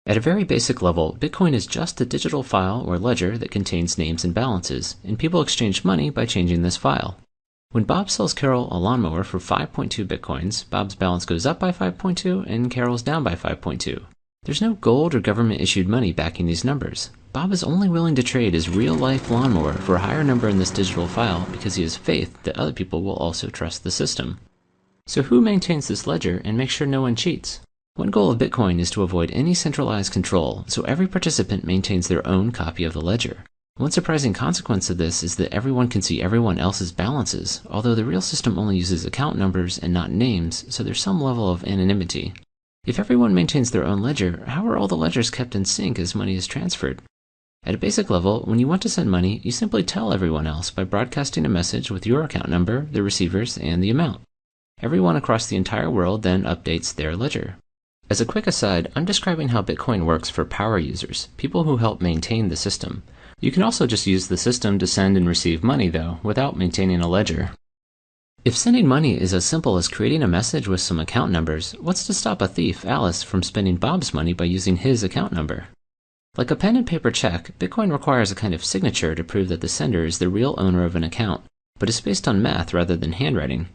At a very basic level, Bitcoin is just a digital file or ledger that contains names and balances, and people exchange money by changing this file. When Bob sells Carol a lawnmower for 5.2 Bitcoins, Bob's balance goes up by 5.2 and Carol's down by 5.2. There's no gold or government-issued money backing these numbers. Bob is only willing to trade his real-life lawnmower for a higher number in this digital file because he has faith that other people will also trust the system. So who maintains this ledger and makes sure no one cheats? One goal of Bitcoin is to avoid any centralized control, so every participant maintains their own copy of the ledger. One surprising consequence of this is that everyone can see everyone else's balances, although the real system only uses account numbers and not names, so there's some level of anonymity. If everyone maintains their own ledger, how are all the ledgers kept in sync as money is transferred? At a basic level, when you want to send money, you simply tell everyone else by broadcasting a message with your account number, the receivers, and the amount. Everyone across the entire world then updates their ledger. As a quick aside, I'm describing how Bitcoin works for power users, people who help maintain the system. You can also just use the system to send and receive money, though, without maintaining a ledger. If sending money is as simple as creating a message with some account numbers, what's to stop a thief, Alice, from spending Bob's money by using his account number? Like a pen and paper check, Bitcoin requires a kind of signature to prove that the sender is the real owner of an account, but is based on math rather than handwriting.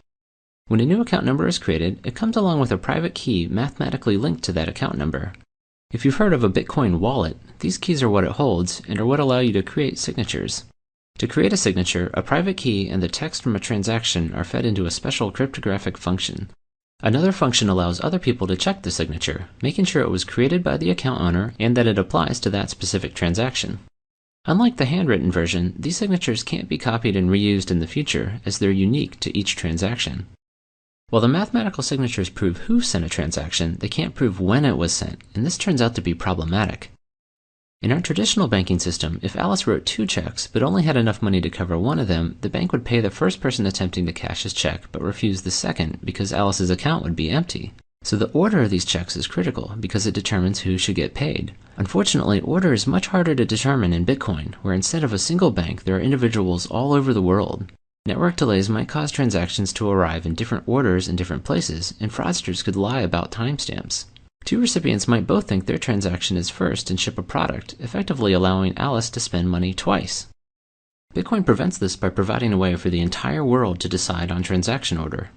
When a new account number is created, it comes along with a private key mathematically linked to that account number. If you've heard of a Bitcoin wallet, these keys are what it holds and are what allow you to create signatures. To create a signature, a private key and the text from a transaction are fed into a special cryptographic function. Another function allows other people to check the signature, making sure it was created by the account owner and that it applies to that specific transaction. Unlike the handwritten version, these signatures can't be copied and reused in the future, as they're unique to each transaction. While the mathematical signatures prove who sent a transaction, they can't prove when it was sent, and this turns out to be problematic. In our traditional banking system, if Alice wrote 2 checks but only had enough money to cover one of them, the bank would pay the first person attempting to cash his check but refuse the second because Alice's account would be empty. So the order of these checks is critical because it determines who should get paid. Unfortunately, order is much harder to determine in Bitcoin, where instead of a single bank, there are individuals all over the world. Network delays might cause transactions to arrive in different orders in different places, and fraudsters could lie about timestamps. 2 recipients might both think their transaction is first and ship a product, effectively allowing Alice to spend money twice. Bitcoin prevents this by providing a way for the entire world to decide on transaction order.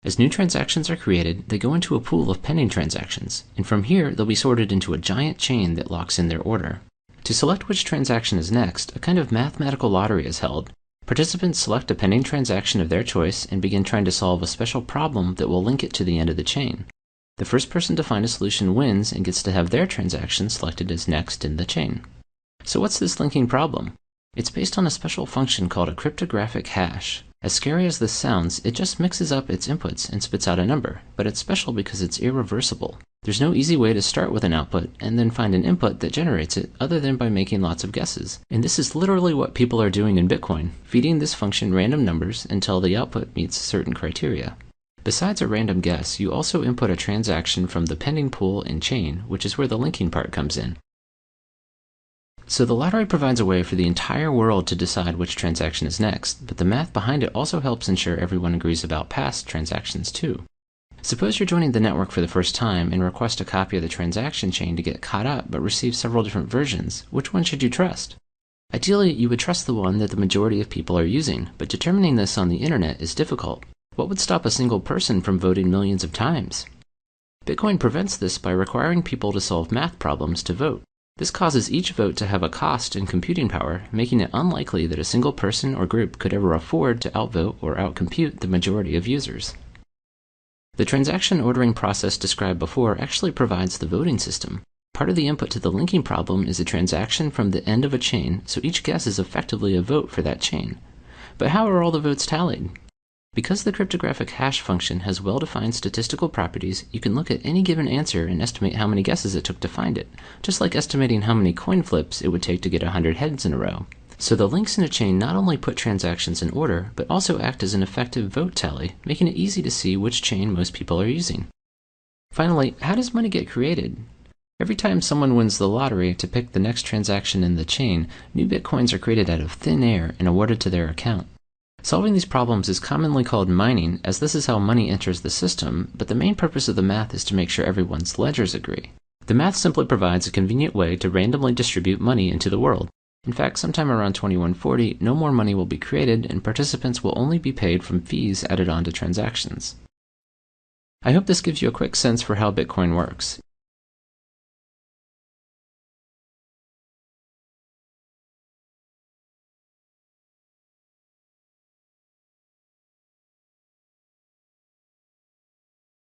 As new transactions are created, they go into a pool of pending transactions, and from here they'll be sorted into a giant chain that locks in their order. To select which transaction is next, a kind of mathematical lottery is held. Participants select a pending transaction of their choice and begin trying to solve a special problem that will link it to the end of the chain. The first person to find a solution wins and gets to have their transaction selected as next in the chain. So what's this linking problem? It's based on a special function called a cryptographic hash. As scary as this sounds, it just mixes up its inputs and spits out a number, but it's special because it's irreversible. There's no easy way to start with an output and then find an input that generates it other than by making lots of guesses. And this is literally what people are doing in Bitcoin, feeding this function random numbers until the output meets certain criteria. Besides a random guess, you also input a transaction from the pending pool and chain, which is where the linking part comes in. So the lottery provides a way for the entire world to decide which transaction is next, but the math behind it also helps ensure everyone agrees about past transactions too. Suppose you're joining the network for the first time and request a copy of the transaction chain to get caught up but receive several different versions. Which one should you trust? Ideally, you would trust the one that the majority of people are using, but determining this on the internet is difficult. What would stop a single person from voting millions of times? Bitcoin prevents this by requiring people to solve math problems to vote. This causes each vote to have a cost in computing power, making it unlikely that a single person or group could ever afford to outvote or outcompute the majority of users. The transaction ordering process described before actually provides the voting system. Part of the input to the linking problem is a transaction from the end of a chain, so each guess is effectively a vote for that chain. But how are all the votes tallied? Because the cryptographic hash function has well-defined statistical properties, you can look at any given answer and estimate how many guesses it took to find it, just like estimating how many coin flips it would take to get 100 heads in a row. So the links in a chain not only put transactions in order, but also act as an effective vote tally, making it easy to see which chain most people are using. Finally, how does money get created? Every time someone wins the lottery to pick the next transaction in the chain, new bitcoins are created out of thin air and awarded to their account. Solving these problems is commonly called mining, as this is how money enters the system, but the main purpose of the math is to make sure everyone's ledgers agree. The math simply provides a convenient way to randomly distribute money into the world. In fact, sometime around 2140, no more money will be created and participants will only be paid from fees added on to transactions. I hope this gives you a quick sense for how Bitcoin works.